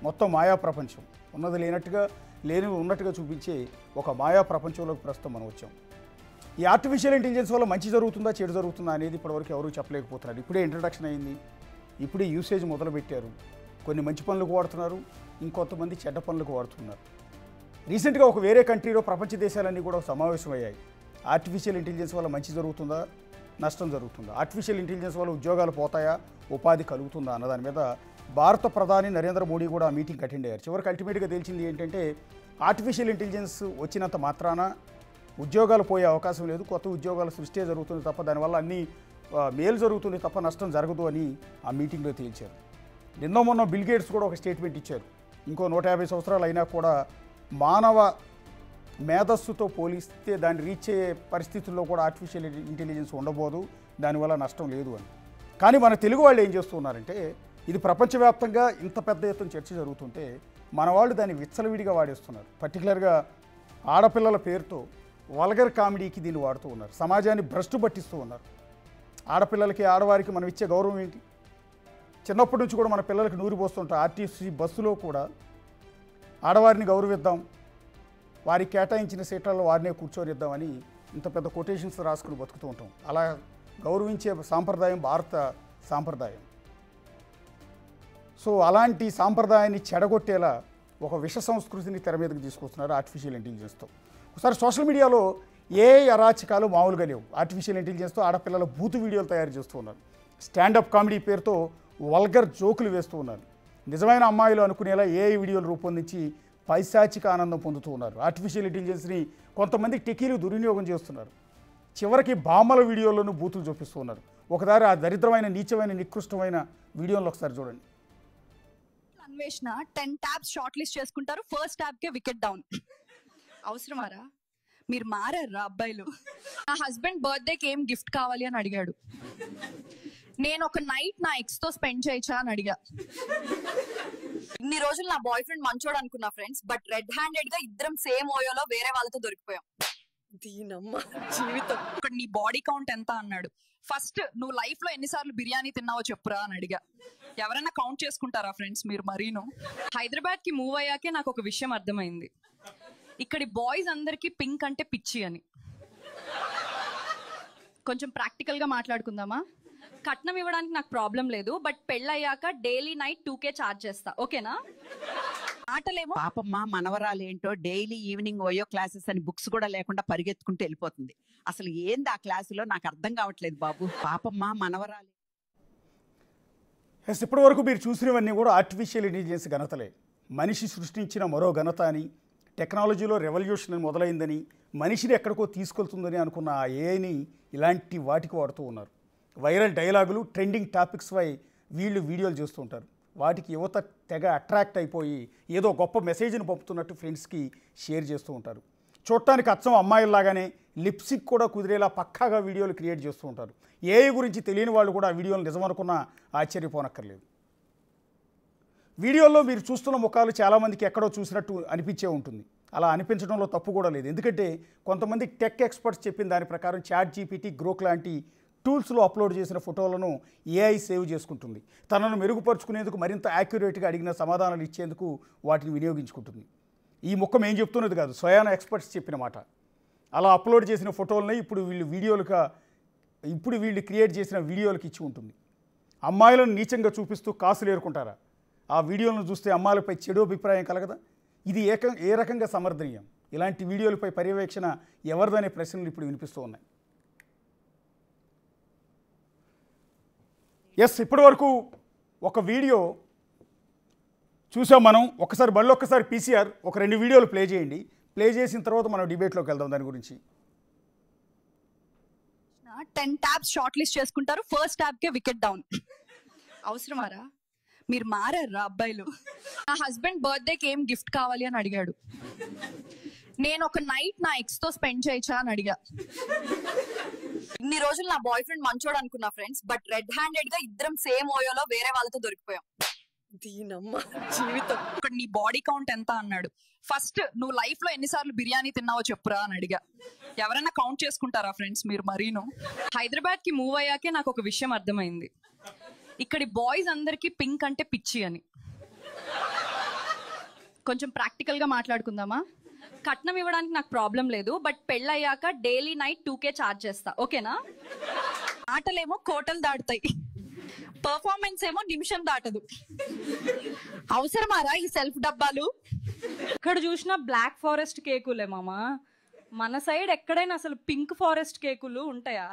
మొత్తం మాయా ప్రపంచం, ఉన్నది లేనట్టుగా లేనివి ఉన్నట్టుగా చూపించే ఒక మాయా ప్రపంచంలోకి ప్రస్తుతం మనం వచ్చాం. ఈ ఆర్టిఫిషియల్ ఇంటెలిజెన్స్ వల్ల మంచి జరుగుతుందా చెడు జరుగుతుందా అనేది ఇప్పటివరకు ఎవరూ చెప్పలేకపోతున్నారు. ఇప్పుడే ఇంట్రడక్షన్ అయింది, ఇప్పుడే యూసేజ్ మొదలుపెట్టారు. కొన్ని మంచి పనులకు వాడుతున్నారు, ఇంకొంతమంది చెడ్డ పనులకు వాడుతున్నారు. రీసెంట్గా ఒక వేరే కంట్రీలో ప్రపంచ దేశాలన్నీ కూడా సమావేశం అయ్యాయి. ఆర్టిఫిషియల్ ఇంటెలిజెన్స్ వల్ల మంచి జరుగుతుందా నష్టం జరుగుతుందా, ఆర్టిఫిషియల్ ఇంటెలిజెన్స్ వల్ల ఉద్యోగాలు పోతాయా ఉపాధి కలుగుతుందా అన్న దాని మీద భారత ప్రధాని నరేంద్ర మోడీ కూడా ఆ మీటింగ్కి అటెండ్ అయ్యారు. చివరికి అల్టిమేట్గా తెలిసింది ఏంటంటే ఆర్టిఫిషియల్ ఇంటెలిజెన్స్ వచ్చినంత మాత్రాన ఉద్యోగాలు పోయే అవకాశం లేదు, కొత్త ఉద్యోగాల సృష్టి జరుగుతుంది తప్ప దానివల్ల అన్ని మేలు జరుగుతుంది తప్ప నష్టం జరగదు అని ఆ మీటింగ్లో తేల్చారు. నిన్న మొన్న బిల్ గేట్స్ కూడా ఒక స్టేట్మెంట్ ఇచ్చారు. ఇంకో 150 సంవత్సరాలు అయినా కూడా మానవ మేధస్సుతో పోలిస్తే దాన్ని రీచ్ అయ్యే పరిస్థితుల్లో కూడా ఆర్టిఫిషియల్ ఇంటెలిజెన్స్ ఉండబోదు, దానివల్ల నష్టం లేదు అని. కానీ మన తెలుగు వాళ్ళు ఏం చేస్తున్నారంటే ఇది ప్రపంచవ్యాప్తంగా ఇంత పెద్ద ఎత్తున చర్చ జరుగుతుంటే మన వాళ్ళు దాన్ని విచ్చలవిడిగా వాడేస్తున్నారు. పర్టికులర్గా ఆడపిల్లల పేరుతో వల్గర్ కామెడీకి దీన్ని వాడుతూ ఉన్నారు, సమాజాన్ని భ్రష్టు పట్టిస్తూ ఉన్నారు. ఆడపిల్లలకి ఆడవారికి మనం ఇచ్చే గౌరవం ఏంటి? చిన్నప్పటి నుంచి కూడా మన పిల్లలకి నూరి పోస్తుంటాం. ఆర్టీసీ బస్సులో కూడా ఆడవారిని గౌరవిద్దాం, వారికి కేటాయించిన సీట్లలో వారినే కూర్చొనిద్దామని ఇంత పెద్ద కొటేషన్స్ రాసుకుని బతుకుతూ ఉంటాం. అలా గౌరవించే సాంప్రదాయం భారత సాంప్రదాయం. సో అలాంటి సాంప్రదాయాన్ని చెడగొట్టేలా ఒక విష సంస్కృతిని తెర మీదకి తీసుకొస్తున్నారు ఆర్టిఫిషియల్ ఇంటెలిజెన్స్తో. ఒకసారి సోషల్ మీడియాలో ఏ అరాచకాలు మామూలుగా లేవు. ఆర్టిఫిషియల్ ఇంటెలిజెన్స్తో ఆడపిల్లల బూతు వీడియోలు తయారు చేస్తూ ఉన్నారు, స్టాండప్ కామెడీ పేరుతో వల్గర్ జోకులు వేస్తూ ఉన్నారు, నిజమైన అమ్మాయిలు అనుకునేలా ఏఐ వీడియోలు రూపొందించి పైశాచిక ఆనందం పొందుతూ ఉన్నారు. ఆర్టిఫిషియల్ ఇంటెలిజెన్స్ని కొంతమంది టెకీలు దుర్వినియోగం చేస్తున్నారు. చివరికి బామ్మల వీడియోలను బూతులు చూపిస్తూ ఉన్నారు. ఒకసారి ఆ దరిద్రమైన నీచమైన నికృష్టమైన వీడియోలు ఒకసారి చూడండి. అన్వేషణ 10 ట్యాబ్స్ షార్ట్ లిస్ట్ చేసుకుంటారు, ఫస్ట్ ట్యాబ్ కే వికెట్ డౌన్. అవసరమారా? మీరు మారారా అబ్బాయిలు? నా హస్బెండ్ బర్త్డేకి ఏం గిఫ్ట్ కావాలి అని అడిగాడు. నేను ఒక నైట్ నా ఎక్స్ తో స్పెండ్ చేయొచ్చా అని అడిగా. ఇన్ని రోజులు నా బాయ్ ఫ్రెండ్ మంచోడు అనుకున్నా ఫ్రెండ్స్, బట్ రెడ్ హ్యాండెడ్ గా ఇద్దరం సేమ్ ఓయోలో వేరే వాళ్ళతో దొరికిపోయాం. దీనమ్మ జీవితం. ఇక్కడ నీ బాడీ కౌంట్ ఎంత అన్నాడు. ఫస్ట్ నువ్వు లైఫ్ లో ఎన్నిసార్లు బిర్యానీ తిన్నావో చెప్పురా అని అడిగా. ఎవరైనా కౌంట్ చేసుకుంటారా ఫ్రెండ్స్ మీరు? మరీను హైదరాబాద్ కి మూవ్ అయ్యాకే నాకు ఒక విషయం అర్థమైంది, ఇక్కడి బాయ్స్ అందరికి పింక్ అంటే పిచ్చి అని. కొంచెం ప్రాక్టికల్ గా మాట్లాడుకుందామా? కట్నం ఇవ్వడానికి నాకు ప్రాబ్లం లేదు, బట్ పెళ్ళయ్యాక డైలీ నైట్ 2K చార్జ్ చేస్తా, ఓకేనా? ఆటలేమో పాపమ్మ మనవరాలేంటో డైలీ ఈవినింగ్ ఓయో క్లాసెస్ అని బుక్స్ కూడా లేకుండా పరిగెత్తుకుంటూ వెళ్ళిపోతుంది. అసలు ఏంది ఆ క్లాసులో నాకు అర్థం కావట్లేదు బాబు. పాపమ్మ మనవరాలే. ఇప్పటి వరకు మీరు చూసినవన్నీ కూడా ఆర్టిఫిషియల్ ఇంటెలిజెన్స్ ఘనతలే. మనిషి సృష్టించిన మరో ఘనత అని, టెక్నాలజీలో రెవల్యూషన్ మొదలైందని, మనిషిని ఎక్కడికో తీసుకెళ్తుందని అనుకున్న ఆ ఏఐని ఇలాంటి వాటికి వాడుతూ ఉన్నారు. వైరల్ డైలాగులు, ట్రెండింగ్ టాపిక్స్ పై వీళ్ళు వీడియోలు చేస్తూ ఉంటారు. వాటికి యువత తెగ అట్రాక్ట్ అయిపోయి ఏదో గొప్ప మెసేజ్ని పంపుతున్నట్టు ఫ్రెండ్స్కి షేర్ చేస్తూ ఉంటారు. చూడటానికి అచ్చం అమ్మాయిల్లాగానే లిప్సిక్ కూడా కుదిరేలా పక్కాగా వీడియోలు క్రియేట్ చేస్తూ ఉంటారు. ఏఐ గురించి తెలియని వాళ్ళు కూడా ఆ వీడియోలు నిజమనుకున్నా ఆశ్చర్యపోనక్కర్లేదు. వీడియోల్లో మీరు చూస్తున్న ముఖాలు చాలామందికి ఎక్కడో చూసినట్టు అనిపించే ఉంటుంది. అలా అనిపించడంలో తప్పు కూడా లేదు, ఎందుకంటే కొంతమంది టెక్ ఎక్స్పర్ట్స్ చెప్పిన దాని ప్రకారం చాట్ జీపీటీ, గ్రోక్ లాంటి టూల్స్లో అప్లోడ్ చేసిన ఫోటోలను ఏఐ సేవ్ చేసుకుంటుంది. తనను మెరుగుపరుచుకునేందుకు మరింత యాక్యురేట్గా అడిగిన సమాధానాలు ఇచ్చేందుకు వాటిని వినియోగించుకుంటుంది. ఈ ముఖం ఏం చెప్తున్నది కాదు, స్వయాన ఎక్స్పర్ట్స్ చెప్పిన మాట. అలా అప్లోడ్ చేసిన ఫోటోలని ఇప్పుడు వీళ్ళు క్రియేట్ చేసిన వీడియోలకు ఇచ్చి ఉంటుంది. అమ్మాయిలను నీచంగా చూపిస్తూ కాసులు ఏరుకుంటారా? ఆ వీడియోలను చూస్తే అమ్మాయిలపై చెడు అభిప్రాయం కలగదా? ఇది ఏ రకంగా సమర్థనీయం? ఇలాంటి వీడియోలపై పర్యవేక్షణ ఎవరిదనే ప్రశ్నలు ఇప్పుడు వినిపిస్తూ ఉన్నాయి. ఇప్పటి వరకు ఒక వీడియో చూసాం మనం. ఒక్కసారి పీసీఆర్ ఒక 2 వీడియోలు ప్లే చేయండి. ప్లే చేసిన తర్వాత మనం డిబేట్లోకి వెళ్దాం దాని గురించి. 10 ట్యాబ్స్ షార్ట్ లిస్ట్ చేసుకుంటారు, ఫస్ట్ ట్యాబ్ కే వికెట్ డౌన్. అవసరమారా? మీరు మారారా అబ్బాయిలు? నా హస్బెండ్ బర్త్డేకి ఏం గిఫ్ట్ కావాలి అని అడిగాడు. నేను ఒక నైట్ నా ఎక్స్ తో స్పెండ్ చేయొచ్చా అని అడిగా. ఇన్ని రోజులు నా బాయ్ ఫ్రెండ్ మంచోడు అనుకున్నా ఫ్రెండ్స్, బట్ రెడ్ హ్యాండెడ్ గా ఇద్దరం సేమ్ ఓయోలో వేరే వాళ్ళతో దొరికిపోయాం. దీనమ్మ జీవితం. ఇక్కడ నీ బాడీ కౌంట్ ఎంత అన్నాడు. ఫస్ట్ నువ్వు లైఫ్ లో ఎన్నిసార్లు బిర్యానీ తిన్నావో చెప్పురా అని అడిగా. ఎవరైనా కౌంట్ చేసుకుంటారా ఫ్రెండ్స్ మీరు? మరీను హైదరాబాద్ కి మూవ్ అయ్యాకే నాకు ఒక విషయం అర్థమైంది, ఇక్కడి బాయ్స్ అందరికి పింక్ అంటే పిచ్చి అని. కొంచెం ప్రాక్టికల్గా మాట్లాడుకుందామా? కట్నం ఇవ్వడానికి నాకు ప్రాబ్లం లేదు, బట్ పెళ్ళయ్యాక డైలీ నైట్ 2K ఛార్జ్ చేస్తా, ఓకేనా? ఆటలేమో కోటలు దాటుతాయి, పర్ఫార్మెన్స్ ఏమో నిమిషం దాటదు. అవసరమారా ఈ సెల్ఫ్ డబ్బాలు? ఇక్కడ చూసిన బ్లాక్ ఫారెస్ట్ కేకులే మామ, మన సైడ్ ఎక్కడైనా అసలు పింక్ ఫారెస్ట్ కేకులు ఉంటాయా?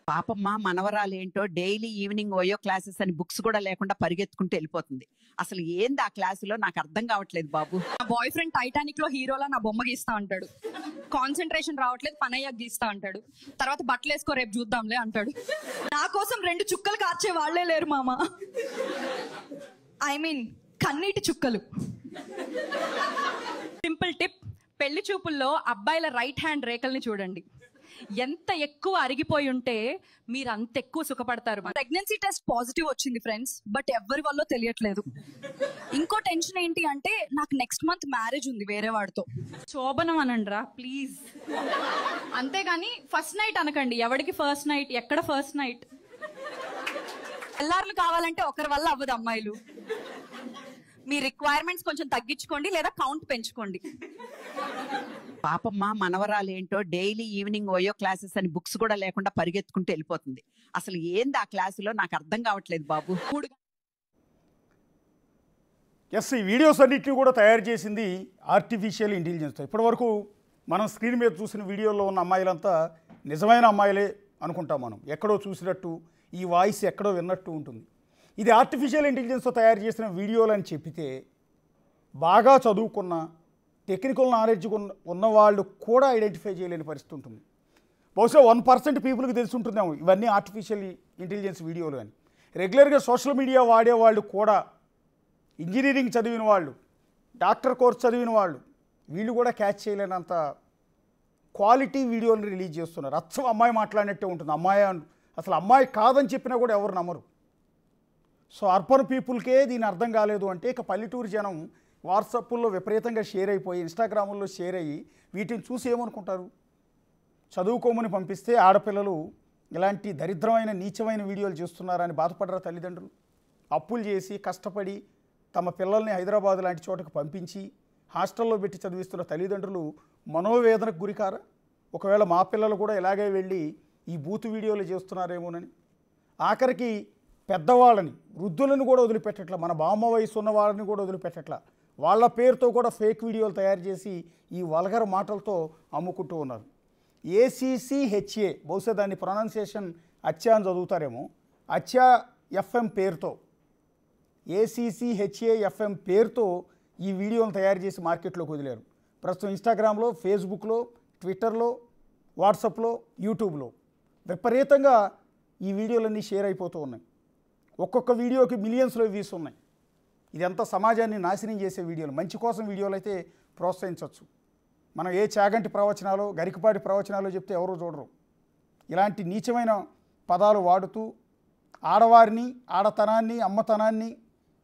పాపమ్మ మనవరాలేంటో డైలీ ఈవినింగ్ ఓయో క్లాసెస్ అని బుక్స్ కూడా లేకుండా పరిగెత్తుకుంటూ వెళ్ళిపోతుంది. అసలు ఏంది ఆ క్లాసులో నాకు అర్థం కావట్లేదు బాబు. నా బాయ్ ఫ్రెండ్ టైటానిక్ లో హీరోలా నా బొమ్మ గీస్తా అంటాడు. కాన్సన్ట్రేషన్ రావట్లేదు, పనయ్యాక గీస్తా అంటాడు. తర్వాత బట్టలు వేసుకో రేపు చూద్దాంలే అంటాడు. నా కోసం 2 చుక్కలు కార్చే వాళ్లే లేరు మామ. ఐ మీన్ కన్నీటి చుక్కలు. సింపుల్ టిప్, పెళ్లి చూపుల్లో అబ్బాయిల రైట్ హ్యాండ్ రేఖల్ని చూడండి. ఎంత ఎక్కువ అరిగిపోయి ఉంటే మీరు అంత ఎక్కువ సుఖపడతారు. ప్రెగ్నెన్సీ టెస్ట్ పాజిటివ్ వచ్చింది ఫ్రెండ్స్, బట్ ఎవరి వల్ల తెలియట్లేదు. ఇంకో టెన్షన్ ఏంటి అంటే నాకు నెక్స్ట్ మంత్ మ్యారేజ్ ఉంది వేరే వాడితో. శోభనం అనండిరా ప్లీజ్, అంతేగాని ఫస్ట్ నైట్ అనకండి. ఎవరికి ఫస్ట్ నైట్, ఎక్కడ ఫస్ట్ నైట్? ఎల్లార్లు కావాలంటే ఒకరి వల్ల అవ్వదు అమ్మాయిలు. మీ రిక్వైర్మెంట్స్ కొంచెం తగ్గించుకోండి లేదా కౌంట్ పెంచుకోండి. పాపమ్మ మనవరాలేంటో డైలీ ఈవినింగ్ ఓయో క్లాసెస్ అని బుక్స్ కూడా లేకుండా పరిగెత్తుకుంటూ వెళ్ళిపోతుంది. అసలు ఏంది ఆ క్లాసులో నాకు అర్థం కావట్లేదు బాబు. ఎస్, ఈ వీడియోస్ అన్నింటినీ కూడా తయారు చేసింది ఆర్టిఫిషియల్ ఇంటెలిజెన్స్తో. ఇప్పటివరకు మనం స్క్రీన్ మీద చూసిన వీడియోలో ఉన్న అమ్మాయిలంతా నిజమైన అమ్మాయిలే అనుకుంటాం మనం. ఎక్కడో చూసినట్టు, ఈ వాయిస్ ఎక్కడో విన్నట్టు ఉంటుంది. ఇది ఆర్టిఫిషియల్ ఇంటెలిజెన్స్తో తయారు చేసిన వీడియోలు అని చెప్పితే బాగా చదువుకున్న టెక్నికల్ నాలెడ్జ్ ఉన్నవాళ్ళు కూడా ఐడెంటిఫై చేయలేని పరిస్థితి ఉంటుంది. బహుశా 1% పీపుల్కి తెలిసి ఉంటుందేమో ఇవన్నీ ఆర్టిఫిషియల్ ఇంటెలిజెన్స్ వీడియోలు అని. రెగ్యులర్గా సోషల్ మీడియా వాడేవాళ్ళు కూడా, ఇంజనీరింగ్ చదివిన వాళ్ళు, డాక్టర్ కోర్స్ చదివిన వాళ్ళు, వీళ్ళు కూడా క్యాచ్ చేయలేనంత క్వాలిటీ వీడియోని రిలీజ్ చేస్తున్నారు. అచ్చం అమ్మాయి మాట్లాడినట్టే ఉంటుంది. అసలు అమ్మాయి కాదని చెప్పినా కూడా ఎవరు నమ్మరు. సో అర్బన్ పీపుల్కే దీని అర్థం కాలేదు అంటే ఇక పల్లెటూరు జనం వాట్సాప్లో విపరీతంగా షేర్ అయిపోయి, ఇన్స్టాగ్రాముల్లో షేర్ అయ్యి వీటిని చూసి ఏమనుకుంటారు? చదువుకోమని పంపిస్తే ఆడపిల్లలు ఇలాంటి దరిద్రమైన నీచమైన వీడియోలు చేస్తున్నారని బాధపడరా తల్లిదండ్రులు? అప్పులు చేసి కష్టపడి తమ పిల్లల్ని హైదరాబాద్ లాంటి చోటకు పంపించి హాస్టల్లో పెట్టి చదివిస్తున్న తల్లిదండ్రులు మనోవేదనకు గురికారా? ఒకవేళ మా పిల్లలు కూడా ఇలాగే వెళ్ళి ఈ బూతు వీడియోలు చేస్తున్నారేమోనని. ఆఖరికి పెద్దవాళ్ళని, వృద్ధులను కూడా వదిలిపెట్టట్లా, మన బామ్మ వయసు ఉన్న వాళ్ళని కూడా వదిలిపెట్టట్లా. వాళ్ళ పేరుతో కూడా ఫేక్ వీడియోలు తయారు చేసి ఈ వల్గర్ మాటలతో అమ్ముకుంటూ ఉన్నారు. ACCHA, బహుశా దాన్ని ప్రొనౌన్సియేషన్ అచ్చా అని చదువుతారేమో, అచ్చా FM పేరుతో, ACCHA FM పేరుతో ఈ వీడియోలను తయారు చేసి మార్కెట్లోకి వదిలేరు. ప్రస్తుతం ఇన్స్టాగ్రామ్లో, ఫేస్బుక్లో, ట్విట్టర్లో, వాట్సాప్లో, యూట్యూబ్లో విపరీతంగా ఈ వీడియోలన్నీ షేర్ అయిపోతూ ఉన్నాయి. ఒక్కొక్క వీడియోకి మిలియన్స్లో వ్యూస్ ఉన్నాయి. ఇదంతా సమాజాన్ని నాశనం చేసే వీడియోలు. మంచి కోసం వీడియోలు అయితే ప్రోత్సహించవచ్చు. మనం ఏ చాగంటి ప్రవచనాలు, గరికపాటి ప్రవచనాలు చెప్తే ఎవరూ చూడరు. ఇలాంటి నీచమైన పదాలు వాడుతూ ఆడవారిని, ఆడతనాన్ని, అమ్మతనాన్ని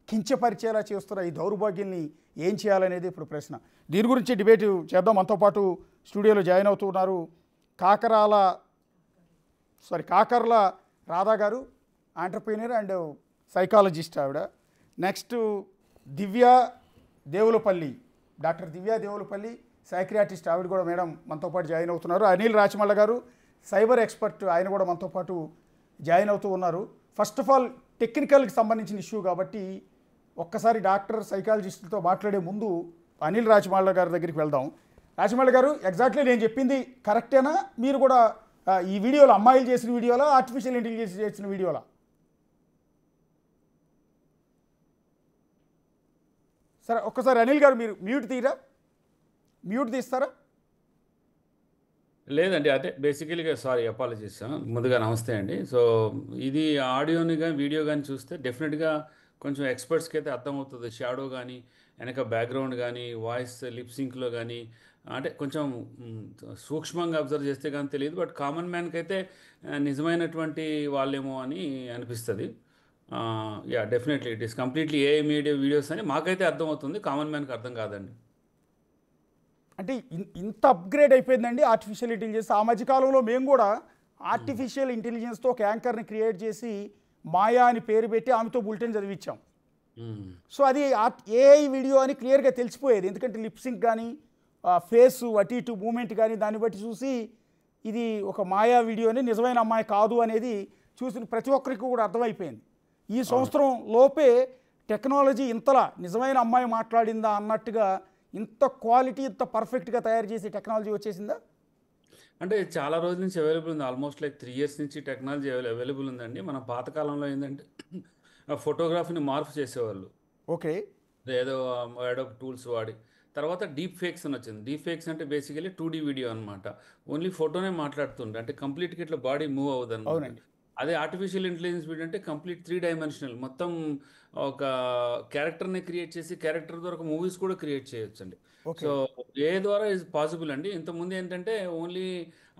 కించపరిచేలా చేస్తున్న ఈ దౌర్భాగ్యాన్ని ఏం చేయాలనేది ఇప్పుడు ప్రశ్న. దీని గురించి డిబేట్ చేద్దాం. మనతో పాటు స్టూడియోలో జాయిన్ అవుతూ ఉన్నారు కాకర్ల రాధా గారు, ఆంటర్ప్రీనర్ అండ్ సైకాలజిస్ట్ ఆవిడ. నెక్స్ట్ దివ్య దేవులపల్లి, డాక్టర్ దివ్య దేవులపల్లి, సైక్రియాటిస్ట్, ఆవిడ కూడా మేడం మనతో పాటు జాయిన్ అవుతున్నారు. అనిల్ రాచమల్ల గారు, సైబర్ ఎక్స్పర్ట్, ఆయన కూడా మనతో పాటు జాయిన్ అవుతూ ఉన్నారు. ఫస్ట్ ఆఫ్ ఆల్ టెక్నికల్కి సంబంధించిన ఇష్యూ కాబట్టి ఒక్కసారి డాక్టర్ సైకాలజిస్టులతో మాట్లాడే ముందు అనిల్ రాచమల్ల గారి దగ్గరికి వెళ్దాం. రాచమల్ల గారు, ఎగ్జాక్ట్లీ నేను చెప్పింది కరెక్టేనా? మీరు కూడా ఈ వీడియోలో అమ్మాయిలు చేసిన వీడియోలా, ఆర్టిఫిషియల్ ఇంటెలిజెన్స్ చేసిన వీడియోలా? సరే, ఒక్కసారి అనిల్ గారు మీరు మ్యూట్ తీస్తారా? లేదండి, అదే బేసికలీగా సారీ, అపాలజీస్, ముందుగా నమస్తే అండి. సో ఇది ఆడియోని కానీ వీడియో కానీ చూస్తే డెఫినెట్గా కొంచెం ఎక్స్పర్ట్స్కి అయితే అర్థమవుతుంది. షాడో కానీ, వెనక బ్యాక్గ్రౌండ్ కానీ, వాయిస్ లిప్సింక్లో కానీ, అంటే కొంచెం సూక్ష్మంగా అబ్జర్వ్ చేస్తే కానీ తెలియదు. బట్ కామన్ మ్యాన్కి అయితే నిజమైనటువంటి వాళ్ళేమో అని అనిపిస్తుంది. Yeah, definitely it is completely A media videos అని మాకైతే అర్థమవుతుంది, కామన్ మ్యాన్కి అర్థం కాదండి. అంటే ఇంత అప్గ్రేడ్ అయిపోయిందండి ఆర్టిఫిషియల్ ఇంటెలిజెన్స్. ఆ మధ్యకాలంలో మేము కూడా ఆర్టిఫిషియల్ ఇంటెలిజెన్స్తో ఒక యాంకర్ని క్రియేట్ చేసి మాయా అని పేరు పెట్టి ఆమెతో బులెటిన్ చదివించాం. సో అది ఏఐ వీడియో అని క్లియర్గా తెలిసిపోయేది, ఎందుకంటే లిప్సింక్ కానీ ఫేస్ అటు ఇటు మూమెంట్ కానీ దాన్ని బట్టి చూసి ఇది ఒక మాయా వీడియో అని, నిజమైన అమ్మాయి కాదు అనేది చూసిన ప్రతి ఒక్కరికి కూడా అర్థమైపోయింది. ఈ సంవత్సరం లోపే టెక్నాలజీ ఇంతలా నిజమైన అమ్మాయి మాట్లాడిందా అన్నట్టుగా ఇంత క్వాలిటీ ఇంత పర్ఫెక్ట్గా తయారు చేసే టెక్నాలజీ వచ్చేసిందా? అంటే చాలా రోజుల నుంచి అవైలబుల్ ఉంది, ఆల్మోస్ట్ లైక్ 3 years నుంచి టెక్నాలజీ అవైలబుల్ ఉందండి. మన పాతకాలంలో ఏంటంటే ఫోటోగ్రఫీని మార్పు చేసేవాళ్ళు, ఓకే, ఏదో ఏడో టూల్స్ వాడి. తర్వాత డీప్ ఫేక్స్ అని వచ్చింది. డీప్ ఫేక్స్ అంటే బేసికలీ 2D వీడియో అనమాట. ఓన్లీ ఫోటోనే మాట్లాడుతుండే, అంటే కంప్లీట్గా ఇట్లా బాడీ మూవ్ అవ్వదు అనమాట. అవునండి. అదే ఆర్టిఫిషియల్ ఇంటెలిజెన్స్ వీడియో అంటే కంప్లీట్ 3 dimensional, మొత్తం ఒక క్యారెక్టర్ని క్రియేట్ చేసి క్యారెక్టర్ ద్వారా ఒక మూవీస్ కూడా క్రియేట్ చేయొచ్చు అండి. ఓకే, సో ఏ ద్వారా ఇస్ పాసిబుల్ అండి. ఇంతకుముందు ఏంటంటే ఓన్లీ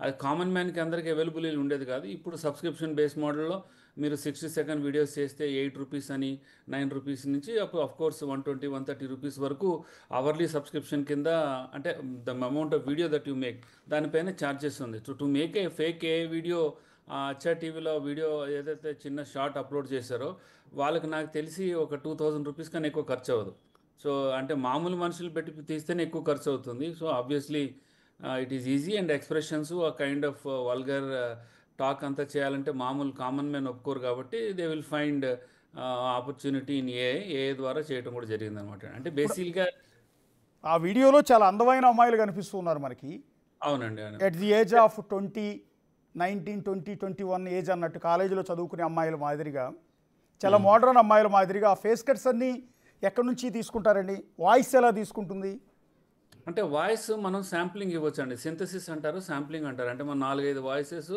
అది కామన్ మ్యాన్కి అందరికీ అవైలబుల్ ఉండేది కాదు. ఇప్పుడు సబ్స్క్రిప్షన్ బేస్ మోడల్లో మీరు 60 second వీడియోస్ చేస్తే 8 rupees అని, 9 rupees నుంచి అఫ్ కోర్స్ 120, 130 rupees వరకు అవర్లీ సబ్స్క్రిప్షన్ కింద, అంటే the amount of video that you make దానిపైన ఛార్జెస్ ఉంది. To make a fake A video, అచ్చా టీవీలో వీడియో ఏదైతే చిన్న షార్ట్ అప్లోడ్ చేశారో వాళ్ళకి నాకు తెలిసి ఒక 2000 rupees కన్నా ఎక్కువ ఖర్చు అవ్వదు. సో అంటే మామూలు మనుషులు పెట్టి తీస్తేనే ఎక్కువ ఖర్చు అవుతుంది. So obviously it is easy, and expressions ఆ కైండ్ ఆఫ్ వల్గర్ టాక్ అంతా చేయాలంటే మామూలు కామన్ మ్యాన్ ఒప్పుకోరు, కాబట్టి they will find opportunity in AI ద్వారా చేయడం కూడా జరిగింది అనమాట. అంటే బేసిక్గా ఆ వీడియోలో చాలా అందమైన అమ్మాయిలు కనిపిస్తూ ఉన్నారు మనకి. అవునండి, అవును. At the age of 20, 19, 20, 21 age అన్నట్టు కాలేజీలో చదువుకునే అమ్మాయిల మాదిరిగా, చాలా మోడర్న్ అమ్మాయిల మాదిరిగా ఆ ఫేస్ కట్స్ అన్నీ ఎక్కడి నుంచి తీసుకుంటారండి? వాయిస్ ఎలా తీసుకుంటుంది? అంటే వాయిస్ మనం శాంప్లింగ్ ఇవ్వచ్చు అండి. సింథసిస్ అంటారు, శాంప్లింగ్ అంటారు. అంటే మనం 4-5 వాయిసెస్,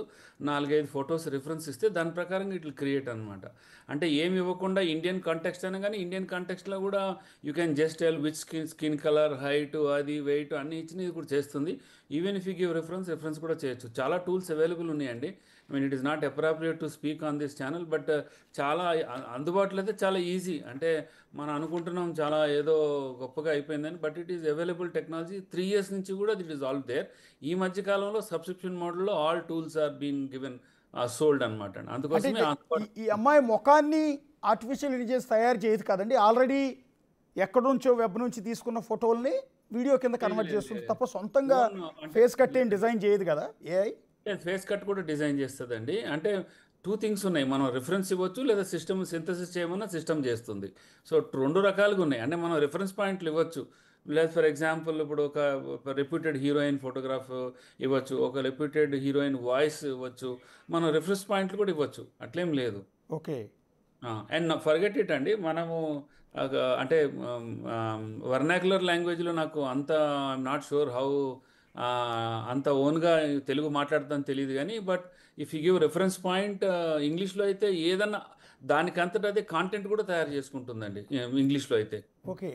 4-5 ఫొటోస్ రిఫరెన్స్ ఇస్తే దాని ప్రకారంగా ఇట్లా క్రియేట్ అనమాట. అంటే ఏమి ఇవ్వకుండా ఇండియన్ కాంటెక్స్ట్ అయినా కానీ, ఇండియన్ కాంటెక్స్ట్లో కూడా you can just tell which skin colour, height, అది వెయిట్ అన్ని ఇచ్చిన ఇది కూడా చేస్తుంది. Even if you give reference కూడా చేయొచ్చు. చాలా టూల్స్ అవైలబుల్ ఉన్నాయండి. I mean it is not appropriate to speak on this channel, but చాలా అందుబాటులో అయితే చాలా ఈజీ. అంటే మనం అనుకుంటున్నాం చాలా ఏదో గొప్పగా అయిపోయిందని, but it is available technology. 3 years నుంచి కూడా ఇట్ ఈస్ ఆల్ దేర్. ఈ మధ్య కాలంలో సబ్స్క్రిప్షన్ మోడల్లో all tools are been given sold అనమాట అండి. అందుకోసమే ఈ అమ్మాయి ముఖాన్ని ఆర్టిఫిషియల్ ఇంటెలిజెన్స్ తయారు చేయదు కదండి, ఆల్రెడీ ఎక్కడి నుంచో వెబ్ నుంచి తీసుకున్న ఫోటోల్ని వీడియో కింద కన్వర్ట్ చేస్తుంది తప్ప సొంతంగా ఫేస్ కట్ ఏం డిజైన్ చేయదు కదా ఏఐ? ఫేస్ కట్ కూడా డిజైన్ చేస్తుందండి. అంటే 2 things ఉన్నాయి, మనం రిఫరెన్స్ ఇవ్వచ్చు, లేదా సిస్టమ్ సింథసిస్ చేయమన్నా సిస్టమ్ చేస్తుంది. సో 2 రకాలుగా ఉన్నాయి. అంటే మనం రిఫరెన్స్ పాయింట్లు ఇవ్వచ్చు, లేదా ఫర్ ఎగ్జాంపుల్ ఇప్పుడు ఒక రెప్యూటెడ్ హీరోయిన్ ఫోటోగ్రాఫ్ ఇవ్వచ్చు, ఒక రెప్యూటెడ్ హీరోయిన్ వాయిస్ ఇవ్వచ్చు, మనం రిఫరెన్స్ పాయింట్లు కూడా ఇవ్వచ్చు, అట్లేం లేదు. ఓకే, అండ్ ఫర్గెట్ ఇట్ అండి, మనము అంటే వర్నాక్యులర్ లాంగ్వేజ్లో నాకు అంత ఐఎమ్ నాట్ షూర్ హౌ అంత ఓన్గా తెలుగు మాట్లాడతాను తెలియదు కానీ, but if you give reference point ఇంగ్లీష్లో అయితే ఏదన్నా దానికంతటా అదే కాంటెంట్ కూడా తయారు చేసుకుంటుందండి ఇంగ్లీష్లో అయితే. Okay,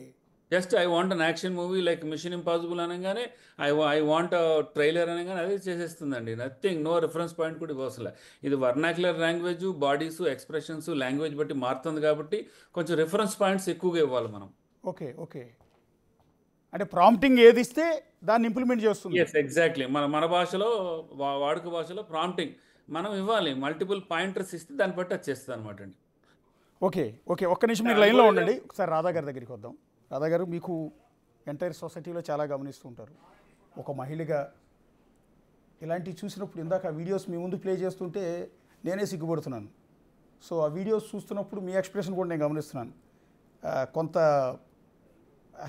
just I want an action movie like Mission Impossible అనగానే, ఐ వాంట్ ట్రైలర్ అనగానే అదే చేసేస్తుందండి. నథింగ్, నో రెఫరెన్స్ పాయింట్ కూడా ఇవ్వసలే. ఇది vernacular language, bodies, expressions, language బట్టి మారుతుంది కాబట్టి కొంచెం రెఫరెన్స్ పాయింట్స్ ఎక్కువగా ఇవ్వాలి మనం. ఓకే, ఓకే, అంటే ప్రాంప్టింగ్ ఏది ఇస్తే దాన్ని ఇంప్లిమెంట్ చేస్తుంది. Yes, exactly. మన భాషలో, వాడుక భాషలో ప్రాంప్టింగ్ మనం ఇవ్వాలి, మల్టిపుల్ పాయింటర్స్ ఇస్తే దాన్ని బట్టి అది చేస్తుంది అనమాట అండి. ఓకే, ఓకే, ఒక్క నిమిషం మీరు లైన్లో ఉండండి. ఒకసారి రాధా గారి దగ్గరికి వద్దాం. రాధా గారు, మీకు ఎంటైర్ సొసైటీలో చాలా గమనిస్తూ ఉంటారు. ఒక మహిళగా ఇలాంటివి చూసినప్పుడు, ఇందాక ఆ వీడియోస్ మీ ముందు ప్లే చేస్తుంటే నేనే సిగ్గుపడుతున్నాను. సో ఆ వీడియోస్ చూస్తున్నప్పుడు మీ ఎక్స్ప్రెషన్ కూడా నేను గమనిస్తున్నాను. కొంత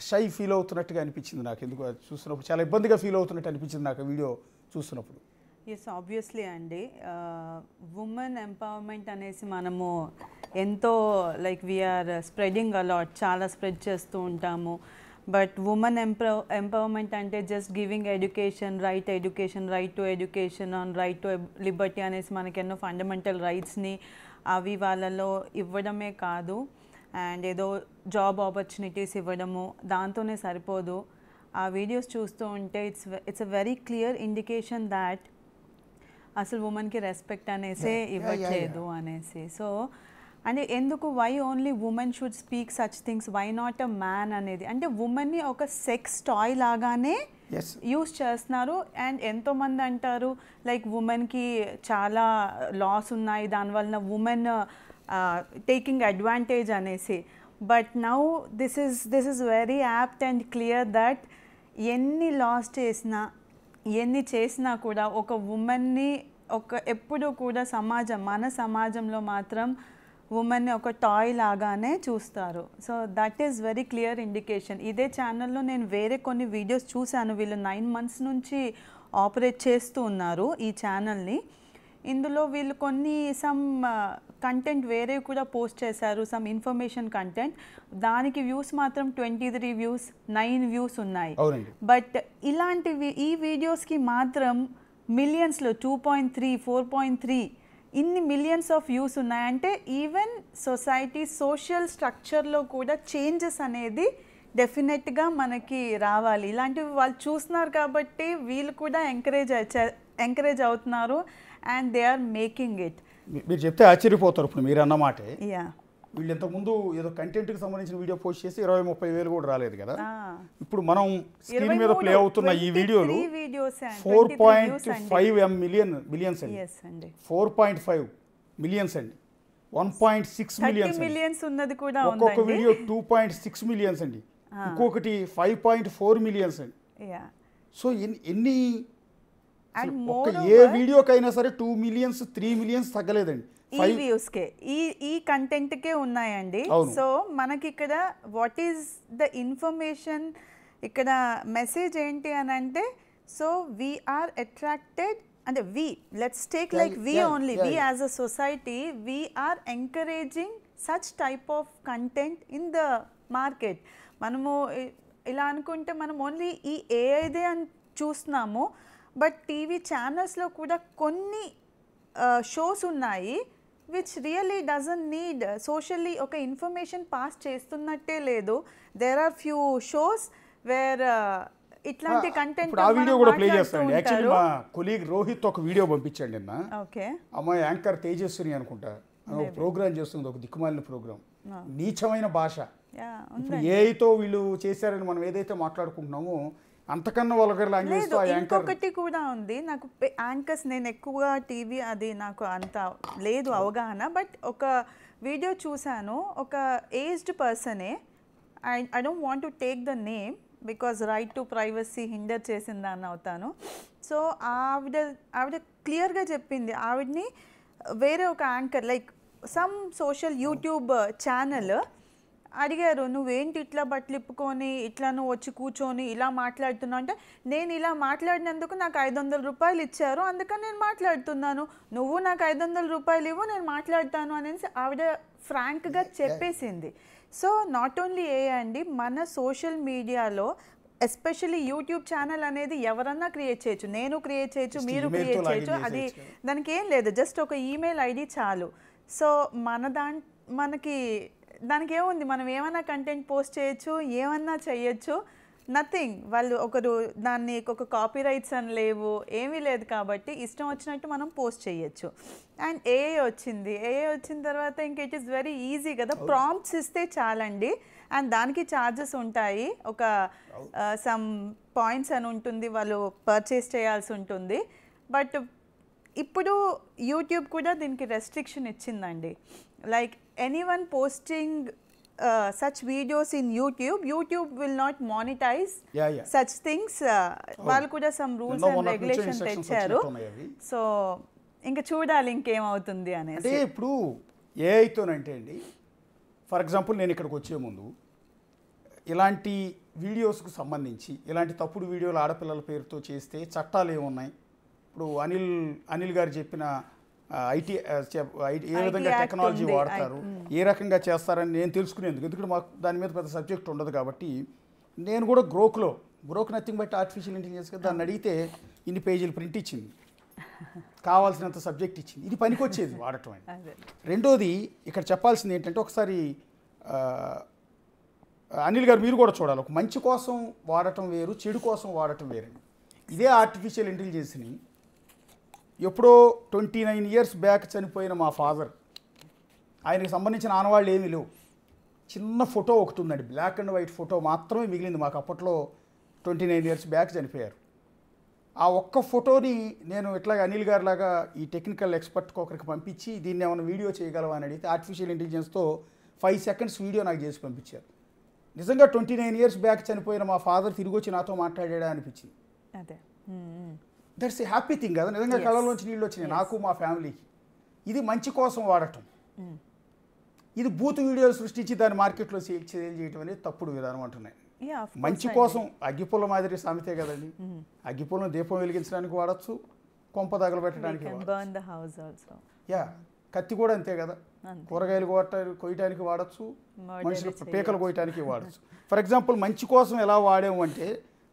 షై ఫీల్ అవుతున్నట్టుగా అనిపించింది నాకు. ఎందుకు చూస్తున్నప్పుడు చాలా ఇబ్బందిగా ఫీల్ అవుతున్నట్టు అనిపించింది నాకు వీడియో చూస్తున్నప్పుడు. ఎస్, ఆబ్వియస్లీ అండి. ఉమెన్ ఎంపవర్మెంట్ అనేసి మనము ఎంతో లైక్ వీఆర్ స్ప్రెడింగ్ అలాట్, చాలా స్ప్రెడ్ చేస్తూ ఉంటాము. బట్ ఉమెన్ ఎంపవర్మెంట్ అంటే just giving education, right to education, on right to Liberty అనేసి మనకి ఎన్నో ఫండమెంటల్ రైట్స్ని అవి వాళ్ళలో ఇవ్వడమే కాదు, అండ్ ఏదో జాబ్ ఆపర్చునిటీస్ ఇవ్వడము దాంతోనే సరిపోదు. ఆ వీడియోస్ చూస్తూ ఉంటే it's a very clear indication that అసలు ఉమెన్కి రెస్పెక్ట్ అనేసి ఇవ్వట్లేదు అనేసి. సో అంటే ఎందుకు, why only women should speak such things, why not a man అనేది. అంటే ఉమెన్ని ఒక సెక్స్ టాయ్ లాగానే యూస్ చేస్తున్నారు. అండ్ ఎంతోమంది అంటారు లైక్ ఉమెన్కి చాలా లాస్ ఉన్నాయి, దానివల్ల ఉమెన్ టేకింగ్ అడ్వాంటేజ్ అనేసి. But now this is very apt and clear that ఎన్ని లాస్ చేసినా ఎన్ని చేసినా కూడా ఒక ఉమెన్ని ఎప్పుడూ కూడా మన సమాజంలో మాత్రం ఉమెన్ని ఒక టాయ్ లాగానే చూస్తారు. So that is very clear indication. ఇదే ఛానల్లో నేను వేరే కొన్ని వీడియోస్ చూశాను. వీళ్ళు 9 months నుంచి ఆపరేట్ చేస్తూ ఉన్నారు ఈ ఛానల్ని. ఇందులో వీళ్ళు కొన్ని సమ్ కంటెంట్ వేరే కూడా పోస్ట్ చేశారు, సమ్ ఇన్ఫర్మేషన్ కంటెంట్. దానికి వ్యూస్ మాత్రం 23 views, 9 views ఉన్నాయి. బట్ ఇలాంటివి ఈ వీడియోస్కి మాత్రం మిలియన్స్లో 2.3, 4.3 ఇన్ని మిలియన్స్ ఆఫ్ వ్యూస్ ఉన్నాయంటే ఈవెన్ సొసైటీ సోషల్ స్ట్రక్చర్లో కూడా చేంజెస్ అనేది డెఫినెట్గా మనకి రావాలి. ఇలాంటివి వాళ్ళు చూస్తున్నారు కాబట్టి వీళ్ళు కూడా ఎంకరేజ్ అవుతున్నారు and they are making it. మీరు చెప్తే ఆశ్చర్యపోతారు. ఇప్పుడు మీరు అన్నమాటే యా వీళ్ళు ఇంతకుముందు ఏదో కంటెంట్కి సంబంధించిన వీడియో పోస్ట్ చేసి 20-30 వేలు కూడా రాలేదు కదా. ఇప్పుడు మనం స్క్రీన్ మీద ప్లే అవుతున్న ఈ వీడియోలు 4.5 మిలియన్స్ అండి, 4.5 మిలియన్స్ అండి, 1.6 మిలియన్స్ ఉన్నది కూడా ఒక్కొక్క వీడియో 2.6 మిలియన్స్ అండి, ఇంకొకటి 5.4 మిలియన్స్ అండి. సో ఎన్ని ఏ వీడియోకైనా సరే 2 millions 3 millions తగ్గలేదండి ఈ వ్యూస్కే ఈ కంటెంట్కే ఉన్నాయండి. సో మనకి ఇక్కడ వాట్ ఈస్ ద ఇన్ఫర్మేషన్, ఇక్కడ మెసేజ్ ఏంటి అని అంటే, సో వీఆర్ అట్రాక్టెడ్ అంటే let's take like only as a society we're encouraging such type of content in the market. మనము ఇలా అనుకుంటే మనం ఓన్లీ ఈ ఏఐదే అని చూస్తున్నాము, బట్ టీవీ ఛానల్స్లో కూడా కొన్ని షోస్ ఉన్నాయి which really doesn't need socially ఒక ఇన్ఫర్మేషన్ పాస్ చేస్తున్నట్టే లేదు. There are few shows where ఇట్లాంటి కంటెంట్ ఆ వీడియో కూడా ప్లే చేస్తాను. యాక్చువల్లీ మా కొలీగ్ రోహిత్ ఒక వీడియో పంపించండి నిన్న. ఓకే, అమ్మాయి యాంకర్ తేజస్విని అనుకుంటా, ఒక ప్రోగ్రామ్ చేస్తుంది, ఒక దిక్కుమాలిన ప్రోగ్రామ్, నీచమైన భాష. ఇప్పుడు ఏఐతో వీళ్ళు చేశారని మనం ఏదైతే మాట్లాడుకుంటున్నామో అంతకన్నా వాళ్ళ లాంగ్వేజ్. ఇంకొకటి కూడా ఉంది, నాకు యాంకర్స్ నేను ఎక్కువగా టీవీ అది నాకు అంత లేదు అవగాహన, బట్ ఒక వీడియో చూశాను, ఒక ఏజ్డ్ పర్సనే, I don't want to take the name because right to privacy hinder చేసిందని అవుతాను. సో ఆవిడ క్లియర్గా చెప్పింది, ఆవిడని వేరే ఒక anchor like some social YouTube channel అడిగారు, నువ్వేంటి ఇట్లా బట్టలు ఇప్పుకొని ఇట్లా నువ్వు వచ్చి కూర్చొని ఇలా మాట్లాడుతున్నావు అంటే, నేను ఇలా మాట్లాడినందుకు నాకు 500 రూపాయలు ఇచ్చారు, అందుకని నేను మాట్లాడుతున్నాను, నువ్వు నాకు 500 రూపాయలు ఇవ్వు నేను మాట్లాడతాను అనేసి ఆవిడ ఫ్రాంక్గా చెప్పేసింది. సో నాట్ ఓన్లీ అండి, మన సోషల్ మీడియాలో ఎస్పెషల్లీ యూట్యూబ్ ఛానల్ అనేది ఎవరన్నా క్రియేట్ చేయొచ్చు, నేను క్రియేట్ చేయొచ్చు, మీరు క్రియేట్ చేయొచ్చు, అది దానికి ఏం లేదు, జస్ట్ ఒక ఈమెయిల్ ఐడి చాలు. సో మనకి దానికి ఏముంది, మనం ఏమన్నా కంటెంట్ పోస్ట్ చేయొచ్చు, ఏమన్నా చేయొచ్చు, నథింగ్. వాళ్ళు ఒకరు దాన్ని ఒక కాపీ రైట్స్ అని లేవు, ఏమీ లేదు, కాబట్టి ఇష్టం వచ్చినట్టు మనం పోస్ట్ చేయొచ్చు. అండ్ ఏఐ వచ్చిన తర్వాత ఇంక ఇట్ ఈస్ వెరీ ఈజీ కదా, ప్రాంప్ట్స్ ఇస్తే చాలండి. అండ్ దానికి ఛార్జెస్ ఉంటాయి, ఒక సమ్ పాయింట్స్ అని ఉంటుంది, వాళ్ళు పర్చేస్ చేయాల్సి ఉంటుంది. బట్ ఇప్పుడు యూట్యూబ్ కూడా దీనికి రెస్ట్రిక్షన్ ఇచ్చిందండి, like anyone posting such videos in YouTube will not monetize such things. వాళ్ళు కూడా some rules and regulations తెచ్చారు. సో ఇంకా చూడాలి ఇంకేమవుతుంది అనేసి. అంటే ఇప్పుడు ఏఐతోనంటే అండి, ఫర్ ఎగ్జాంపుల్ నేను ఇక్కడికి వచ్చే ముందు ఇలాంటి వీడియోస్కు సంబంధించి ఇలాంటి తప్పుడు వీడియోలు ఆడపిల్లల పేరుతో చేస్తే చట్టాలు ఏమున్నాయి, ఇప్పుడు అనిల్ గారు చెప్పిన ఐటీ ఏ విధంగా టెక్నాలజీ వాడతారు, ఏ రకంగా చేస్తారని నేను తెలుసుకునేందుకు, ఎందుకంటే మాకు దాని మీద పెద్ద సబ్జెక్ట్ ఉండదు కాబట్టి నేను కూడా Grok nothing but artificial intelligence కదా, దాన్ని అడిగితే ఇన్ని పేజీలు ప్రింట్ ఇచ్చింది, కావాల్సినంత సబ్జెక్ట్ ఇచ్చింది, ఇది పనికొచ్చేది వాడటం అండి. రెండోది ఇక్కడ చెప్పాల్సింది ఏంటంటే, ఒకసారి అనిల్ గారు మీరు కూడా చూడాలి, ఒక మంచి కోసం వాడటం వేరు, చెడు కోసం వాడటం వేరండి. ఇదే ఆర్టిఫిషియల్ ఇంటెలిజెన్స్ని ఎప్పుడో 29 years బ్యాక్ చనిపోయిన మా ఫాదర్, ఆయనకి సంబంధించిన ఆనవాళ్ళు ఏమీ లేవు, చిన్న ఫోటో ఒకటి ఉందండి, బ్లాక్ అండ్ వైట్ ఫోటో మాత్రమే మిగిలింది మాకు, అప్పట్లో 29 years బ్యాక్ చనిపోయారు. ఆ ఒక్క ఫోటోని నేను ఇట్లాగ అనిల్ గారి లాగా ఈ టెక్నికల్ ఎక్స్పర్ట్కి ఒకరికి పంపించి దీన్ని ఏమైనా వీడియో చేయగలవా అని అడిగితే ఆర్టిఫిషియల్ ఇంటెలిజెన్స్తో 5 సెకండ్స్ వీడియో నాకు చేసి పంపించారు. నిజంగా 29 ఇయర్స్ బ్యాక్ చనిపోయిన మా ఫాదర్ తిరిగి వచ్చి నాతో మాట్లాడా అనిపించింది. అదే దట్స్ ఏ హ్యాపీ థింగ్ కదా, నిజంగా కళ్ళలోంచి నీళ్ళు వచ్చినాయి నాకు మా ఫ్యామిలీకి. ఇది మంచి కోసం వాడటం. ఇది బూత్ వీడియోలు సృష్టించి దాన్ని మార్కెట్లో సేల్ చేయటం అనేది తప్పుడు విధానం అంటున్నాయి. మంచి కోసం అగ్గిపుల్ల మాదిరి సామెతే కదండి. అగ్గిపుల్లను దీపం వెలిగించడానికి వాడచ్చు, కొంప తగలబెట్టడానికి యా, కత్తి కూడా అంతే కదా, కూరగాయలు కొయ్యడానికి వాడచ్చు, మనుషులు పీకలు కొయ్యడానికి వాడచ్చు. ఫర్ ఎగ్జాంపుల్ మంచి కోసం ఎలా వాడాము అంటే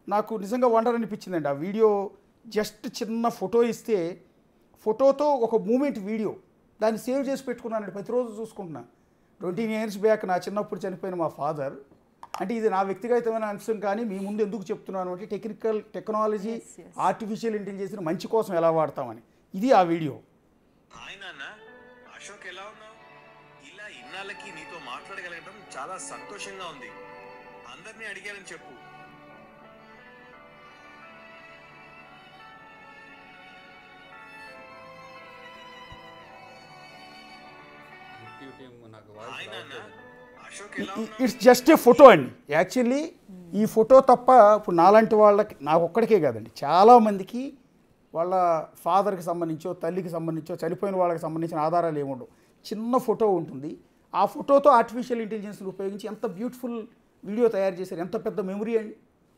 నాకు నిజంగా వండర్ అనిపించిందండి. ఆ వీడియో జస్ట్ చిన్న ఫోటో ఇస్తే ఫోటోతో ఒక మూమెంట్ వీడియో దాన్ని సేవ్ చేసి పెట్టుకున్నానండి, ప్రతిరోజు చూసుకుంటున్నాను. 20 ఇయర్స్ బ్యాక్ నా చిన్నప్పుడు చనిపోయిన మా ఫాదర్. అంటే ఇది నా వ్యక్తిగతమైన అంశం, కానీ మీ ముందు ఎందుకు చెప్తున్నాను అంటే టెక్నాలజీ ఆర్టిఫిషియల్ ఇంటెలిజెన్స్ని మంచి కోసం ఎలా వాడతామని. ఇది ఆ వీడియో. హాయ్ నాన్న, అశోక్ ఎలా ఉన్నావు? ఇలా ఇన్నాళ్ళకి నీతో మాట్లాడగలగడం చాలా సంతోషంగా ఉంది. అందరినీ అడిగారని చెప్పు. హాయ్ నాన్న, అశోక్ ఎలా ఉన్నావు? ఇట్స్ జస్ట్ ఏ ఫోటో అండి. యాక్చువల్లీ ఈ ఫోటో తప్ప ఇప్పుడు నాలాంటి వాళ్ళకి, నాకు ఒక్కడికే కాదండి, చాలామందికి వాళ్ళ ఫాదర్కి సంబంధించో తల్లికి సంబంధించో చనిపోయిన వాళ్ళకి సంబంధించిన ఆధారాలు ఏముండవు. చిన్న ఫోటో ఉంటుంది, ఆ ఫోటోతో ఆర్టిఫిషియల్ ఇంటెలిజెన్స్ని ఉపయోగించి ఎంత బ్యూటిఫుల్ వీడియో తయారు చేశారు. ఎంత పెద్ద మెమరీ అండి.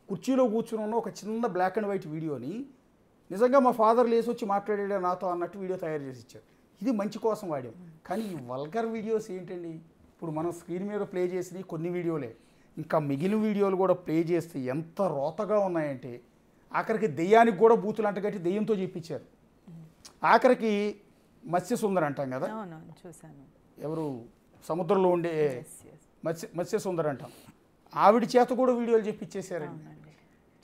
కుర్చీలో కూర్చుని ఉన్న ఒక చిన్న బ్లాక్ అండ్ వైట్ వీడియోని నిజంగా మా ఫాదర్ లేసి వచ్చి మాట్లాడాడు నాతో అన్నట్టు వీడియో తయారు చేసి ఇచ్చారు. ఇది మంచి కోసం వాడాం. కానీ ఈ వల్గర్ వీడియోస్ ఏంటండి, ఇప్పుడు మనం స్క్రీన్ మీద ప్లే చేసినవి కొన్ని వీడియోలే, ఇంకా మిగిలిన వీడియోలు కూడా ప్లే చేస్తే ఎంత రోతగా ఉన్నాయంటే ఆఖరికి దెయ్యానికి కూడా బూతులు అంటగట్టి దెయ్యంతో చెప్పించారు. ఆఖరికి మత్స్య సుందర్ అంటాం కదా, చూసాను, ఎవరు సముద్రంలో ఉండే మత్స్య సుందర్ అంటాం, ఆవిడ చేత కూడా వీడియోలు చెప్పించేశారండి.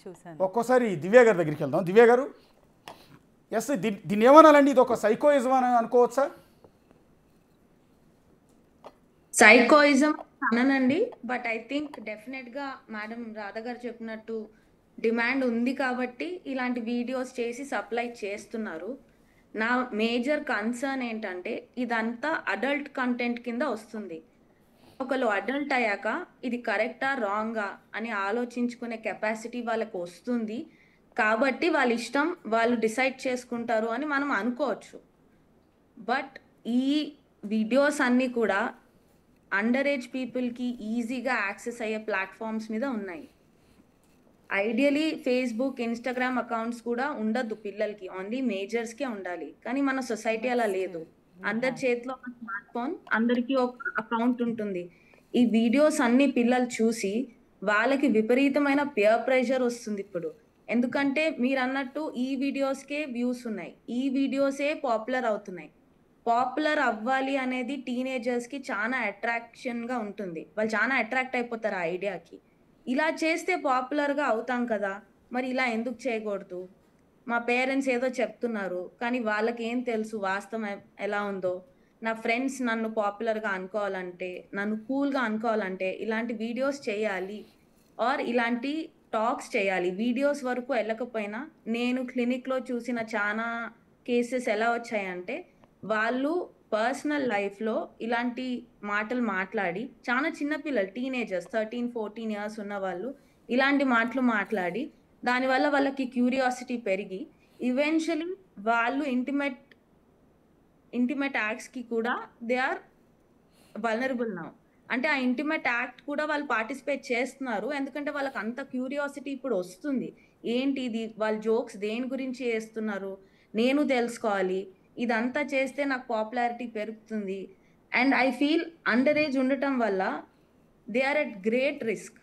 చూసాను. ఒక్కోసారి దివ్య గారి దగ్గరికి వెళ్దాం. దివ్య గారు, ఎస్ దీన్ని ఏమనాలండి, ఇది ఒక సైకోయిజం అని అనుకోవచ్చా? సైకోయిజం అననండి, బట్ ఐ థింక్ డెఫినెట్గా మేడం రాధా గారు చెప్పినట్టు డిమాండ్ ఉంది కాబట్టి ఇలాంటి వీడియోస్ చేసి సప్లై చేస్తున్నారు. నా మేజర్ కన్సర్న్ ఏంటంటే ఇదంతా అడల్ట్ కంటెంట్ కింద వస్తుంది. ఒకళ్ళు అడల్ట్ అయ్యాక ఇది కరెక్టా రాంగా అని ఆలోచించుకునే కెపాసిటీ వాళ్ళకు వస్తుంది కాబట్టి వాళ్ళ ఇష్టం, వాళ్ళు డిసైడ్ చేసుకుంటారు అని మనం అనుకోవచ్చు. బట్ ఈ వీడియోస్ అన్నీ కూడా అండర్ ఏజ్ పీపుల్కి ఈజీగా యాక్సెస్ అయ్యే ప్లాట్ఫామ్స్ మీద ఉన్నాయి. ఐడియలీ ఫేస్బుక్, ఇన్స్టాగ్రామ్ అకౌంట్స్ కూడా ఉండద్దు పిల్లలకి, ఓన్లీ మేజర్స్కే ఉండాలి. కానీ మన సొసైటీ అలా లేదు. అందరి చేతిలో ఒక స్మార్ట్ ఫోన్, అందరికీ ఒక అకౌంట్ ఉంటుంది. ఈ వీడియోస్ అన్ని పిల్లలు చూసి వాళ్ళకి విపరీతమైన పియర్ ప్రెషర్ వస్తుంది ఇప్పుడు. ఎందుకంటే మీరు అన్నట్టు ఈ వీడియోస్కే వ్యూస్ ఉన్నాయి, ఈ వీడియోసే పాపులర్ అవుతున్నాయి. పాపులర్ అవ్వాలి అనేది టీనేజర్స్కి చాలా అట్రాక్షన్గా ఉంటుంది. వాళ్ళు చాలా అట్రాక్ట్ అయిపోతారు ఆ ఐడియాకి. ఇలా చేస్తే పాపులర్గా అవుతాం కదా, మరి ఇలా ఎందుకు చేయకూడదు? మా పేరెంట్స్ ఏదో చెప్తున్నారు కానీ వాళ్ళకి ఏం తెలుసు వాస్తవం ఎలా ఉందో. నా ఫ్రెండ్స్ నన్ను పాపులర్గా అనుకోవాలంటే, నన్ను కూల్గా అనుకోవాలంటే ఇలాంటి వీడియోస్ చేయాలి ఆర్ ఇలాంటి టాక్స్ చేయాలి. వీడియోస్ వరకు వెళ్ళకపోయినా నేను క్లినిక్లో చూసిన చాలా కేసెస్ ఎలా వచ్చాయంటే వాళ్ళు పర్సనల్ లైఫ్లో ఇలాంటి మాటలు మాట్లాడి, చాలా చిన్నపిల్లలు టీనేజర్స్ 13-14 ఇయర్స్ ఉన్న వాళ్ళు ఇలాంటి మాటలు మాట్లాడి దానివల్ల వాళ్ళకి క్యూరియాసిటీ పెరిగి ఈవెన్చువలీ వాళ్ళు ఇంటిమేట్ యాక్ట్స్కి కూడా దే ఆర్ వల్నరబుల్ నౌ. అంటే ఆ ఇంటిమేట్ యాక్ట్ కూడా వాళ్ళు పార్టిసిపేట్ చేస్తున్నారు ఎందుకంటే వాళ్ళకి అంత క్యూరియాసిటీ ఇప్పుడు వస్తుంది. ఏంటి ఇది, వాళ్ళ జోక్స్ దేని గురించి చేస్తున్నారు, నేను తెలుసుకోవాలి, ఇదంతా చేస్తే నాకు పాపులారిటీ పెరుగుతుంది. And I feel under age ఉండటం వల్ల they are at great risk.